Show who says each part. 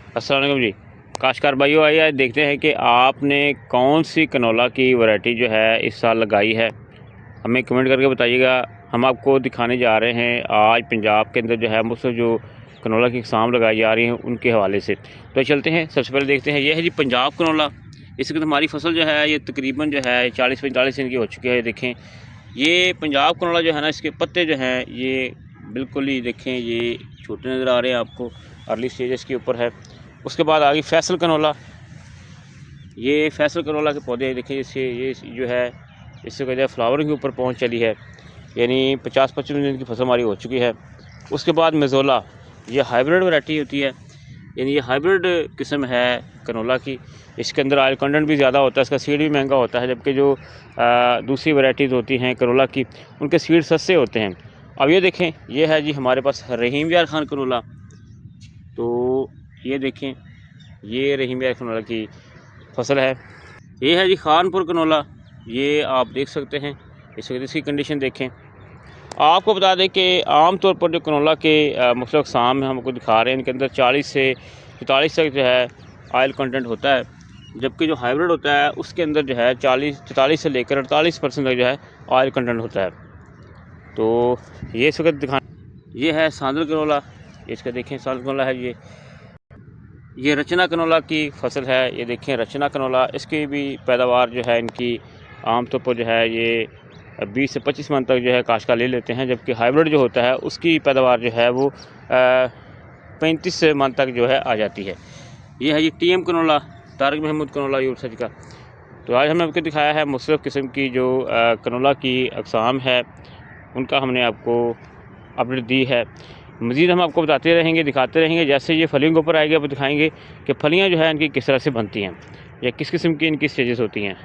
Speaker 1: अस्सलाम वालेकुम जी। काश्तकार भाइयों, आइए आज देखते हैं कि आपने कौन सी कनोला की वैरायटी जो है इस साल लगाई है। हमें कमेंट करके बताइएगा। हम आपको दिखाने जा रहे हैं आज पंजाब के अंदर जो है मुझसे जो कनोला की इकसाम लगाई जा रही हैं उनके हवाले से। तो चलते हैं, सबसे पहले देखते हैं। ये है जी पंजाब कनोला। इसके हमारी फसल जो है ये तकरीबन जो है 40-45 दिन की हो चुकी है। देखें ये पंजाब कनोला जो है ना, इसके पत्ते जो हैं ये बिल्कुल ही देखें ये छोटे नज़र आ रहे हैं आपको, अर्ली स्टेजेस के ऊपर है। उसके बाद आ गई फैसल कनोला। ये फैसल कनोला के पौधे देखें, इससे ये जो है इससे कहते हैं फ्लावरिंग के ऊपर पहुंच चली है, यानी 50-55 दिन की फसल हमारी हो चुकी है। उसके बाद मेज़ोला, ये हाइब्रिड वैरायटी होती है, यानी ये हाइब्रिड किस्म है कनोला की। इसके अंदर ऑयल कंटेंट भी ज़्यादा होता है, इसका सीड भी महंगा होता है, जबकि जो दूसरी वैरायटीज़ होती हैं कनोला की उनके सीड सस्ते होते हैं। अब ये देखें, ये है जी हमारे पास रहीम यार खान कनोला। तो ये देखें, ये रहीम यार कनोला की फसल है। ये है जी खानपुर कनोला, ये आप देख सकते हैं। इसकी कंडीशन देखें। आपको बता दें कि आम तौर पर जो कनोला के मुख्तलिफ अक़साम में हमको दिखा रहे हैं, इनके अंदर 40 से 44 तक जो है ऑयल कंटेंट होता है, जबकि जो हाइब्रिड होता है उसके अंदर जो है 44 से लेकर 48% तक जो है ऑयल कंटेंट होता है। तो ये इस वक्त दिखा, ये है सांदल कनोला। इसका देखें, सांदल कनोला है ये रचना कनोला की फसल है। ये देखें रचना कनोला, इसकी भी पैदावार जो है इनकी आमतौर पर जो है ये 20 से 25 मन तक जो है काश्तकार ले लेते हैं, जबकि हाइब्रिड जो होता है उसकी पैदावार जो है वो 35 मन तक जो है आ जाती है। ये है जी TM कनोला, तारिक महमूद कनोला यूसुफ का। तो आज हमने आपको दिखाया है मुख्तलिफ़ किस्म की जो कनोला की अक़साम है, उनका हमने आपको अपडेट दी है। मज़ीद हम आपको बताते रहेंगे, दिखाते रहेंगे। जैसे ये फलियों के ऊपर आएगी, आप दिखाएंगे कि फलियाँ जो है इनकी किस तरह से बनती हैं या किस किस्म की इनकी स्टेजेस होती हैं।